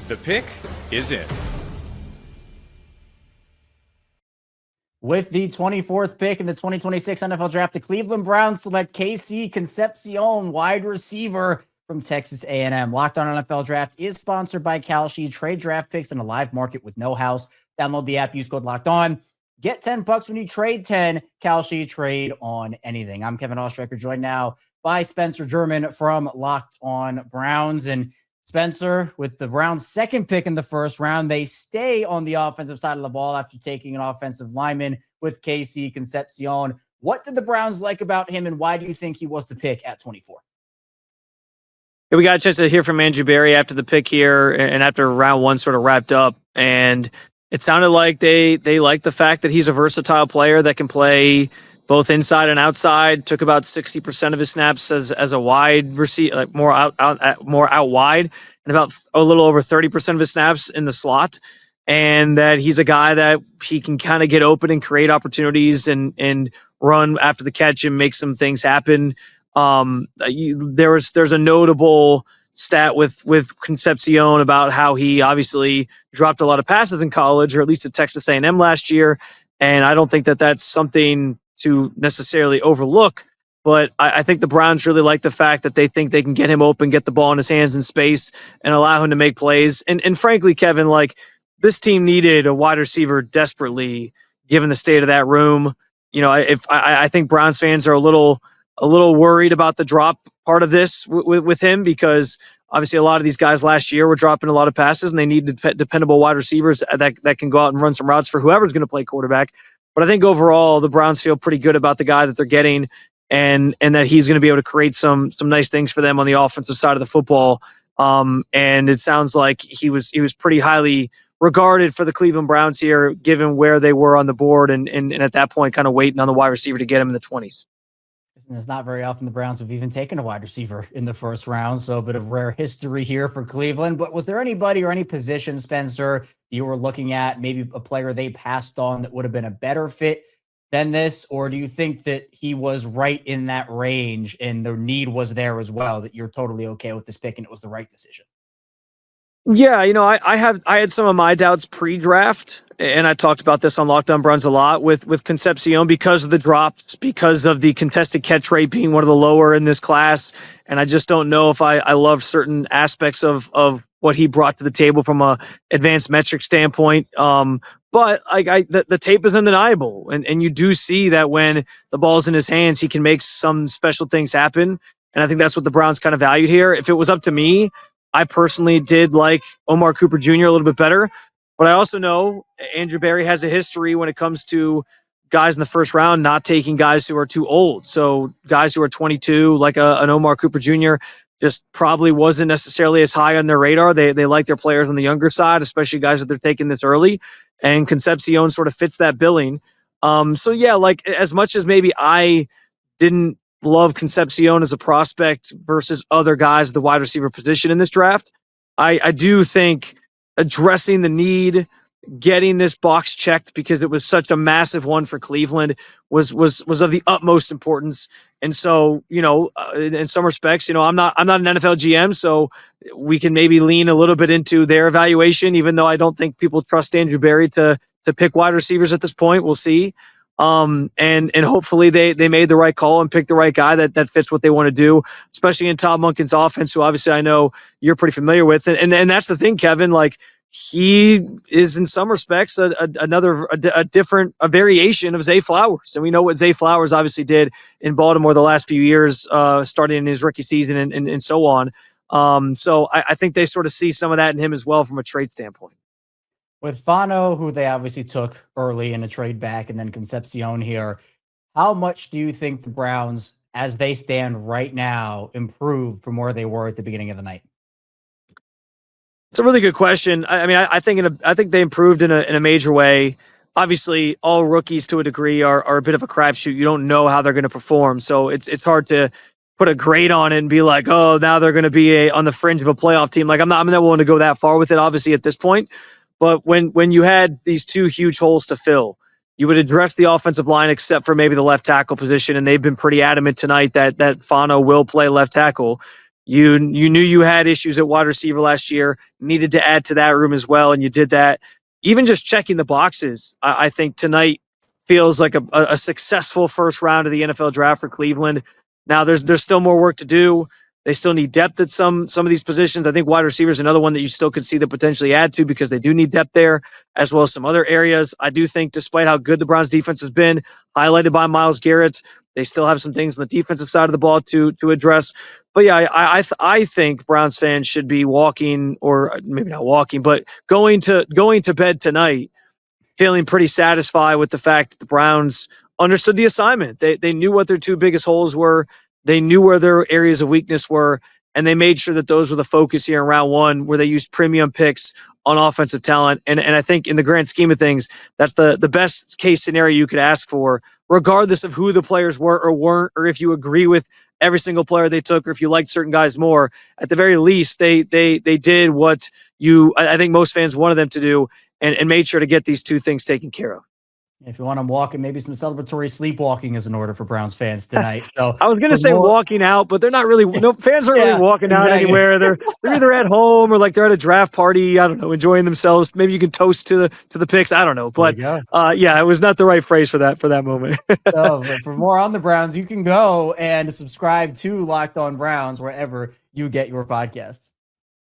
The pick is in. With the 24th pick in the 2026 NFL Draft, the Cleveland Browns select KC Concepcion, wide receiver from Texas A&M. Locked On NFL Draft is sponsored by Kalshi. Trade draft picks in a live market with no house. Download the app, use code Locked On. Get $10 when you trade 10. Kalshi, trade on anything. I'm Kevin Ostreicher, joined now by Spencer German from Locked On Browns. And Spencer, with the Browns' second pick in the first round, they stay on the offensive side of the ball after taking an offensive lineman with KC Concepcion. What did the Browns like about him, and why do you think he was the pick at 24? Yeah, we got a chance to hear from Andrew Berry after the pick here and after round one sort of wrapped up. And it sounded like they like the fact that he's a versatile player that can play both inside and outside. Took about 60% of his snaps as a wide receiver, like more out wide, and about a little over 30% of his snaps in the slot. And that he's a guy that he can kind of get open and create opportunities and run after the catch and make some things happen. There's a notable stat with Concepcion about how he obviously dropped a lot of passes in college, or at least at Texas A&M last year. And I don't think that that's something to necessarily overlook, but I think the Browns really like the fact that they think they can get him open, get the ball in his hands in space, and allow him to make plays. And frankly, Kevin, like, this team needed a wide receiver desperately, given the state of that room. You know, I think Browns fans are a little worried about the drop part of this with him, because obviously a lot of these guys last year were dropping a lot of passes, and they need dependable wide receivers that can go out and run some routes for whoever's going to play quarterback. But I think overall the Browns feel pretty good about the guy that they're getting, and that he's going to be able to create some nice things for them on the offensive side of the football. And it sounds like he was pretty highly regarded for the Cleveland Browns here, given where they were on the board, and at that point kind of waiting on the wide receiver to get him in the 20s. It's not very often the Browns have even taken a wide receiver in the first round, so a bit of rare history here for Cleveland. But was there anybody or any position, Spencer, you were looking at, maybe a player they passed on that would have been a better fit than this? Or do you think that he was right in that range and the need was there as well, that you're totally okay with this pick and it was the right decision? Yeah, you know, I had some of my doubts pre-draft, and I talked about this on Locked On Browns a lot with Concepcion, because of the drops, because of the contested catch rate being one of the lower in this class, and I just don't know if I love certain aspects of what he brought to the table from a advanced metric standpoint. But the tape is undeniable, and you do see that when the ball's in his hands, he can make some special things happen, and I think that's what the Browns kind of valued here. If it was up to me, I personally did like Omar Cooper Jr. a little bit better, but I also know Andrew Berry has a history when it comes to guys in the first round not taking guys who are too old. So guys who are 22, like an Omar Cooper Jr., just probably wasn't necessarily as high on their radar. They like their players on the younger side, especially guys that they're taking this early, and Concepcion sort of fits that billing. So yeah, like, as much as maybe I didn't love Concepcion as a prospect versus other guys at the wide receiver position in this draft, I do think addressing the need, getting this box checked, because it was such a massive one for Cleveland, was of the utmost importance. And so, you know, in some respects, you know, I'm not an NFL GM, so we can maybe lean a little bit into their evaluation, even though I don't think people trust Andrew Berry to pick wide receivers at this point. We'll see. And hopefully they made the right call and picked the right guy that fits what they want to do, especially in Todd Monken's offense, who obviously I know you're pretty familiar with. And that's the thing, Kevin, like, he is in some respects a different variation of Zay Flowers. And we know what Zay Flowers obviously did in Baltimore the last few years, starting in his rookie season and so on. So I think they sort of see some of that in him as well from a trade standpoint. With Fano, who they obviously took early in a trade back, and then Concepcion here, how much do you think the Browns, as they stand right now, improved from where they were at the beginning of the night? It's a really good question. I mean, I think they improved in a major way. Obviously, all rookies to a degree are a bit of a crapshoot. You don't know how they're going to perform, so it's hard to put a grade on it and be like, oh, now they're going to be on the fringe of a playoff team. Like, I'm not willing to go that far with it, obviously, at this point. But when you had these two huge holes to fill, you would address the offensive line except for maybe the left tackle position, and they've been pretty adamant tonight that Fano will play left tackle. You knew you had issues at wide receiver last year, needed to add to that room as well, and you did that. Even just checking the boxes, I think tonight feels like a successful first round of the NFL draft for Cleveland. Now there's still more work to do. They still need depth at some of these positions. I think wide receiver is another one that you still could see the potentially add to because they do need depth there, as well as some other areas. I do think, despite how good the Browns defense has been, highlighted by Myles Garrett, they still have some things on the defensive side of the ball to address. But yeah, I think Browns fans should be walking, or maybe not walking, but going to bed tonight feeling pretty satisfied with the fact that the Browns understood the assignment. They knew what their two biggest holes were. They knew where their areas of weakness were, and they made sure that those were the focus here in round one, where they used premium picks on offensive talent. And I think in the grand scheme of things, that's the best case scenario you could ask for, regardless of who the players were or weren't, or if you agree with every single player they took, or if you liked certain guys more. At the very least, they did what I think most fans wanted them to do, and made sure to get these two things taken care of. If you want them walking, maybe some celebratory sleepwalking is in order for Browns fans tonight. So I was going to say walking out, but they're not really. No fans aren't really walking out anywhere. They're either at home or like they're at a draft party. I don't know, enjoying themselves. Maybe you can toast to the picks. I don't know, but yeah, it was not the right phrase for that moment. So, but for more on the Browns, you can go and subscribe to Locked On Browns wherever you get your podcasts.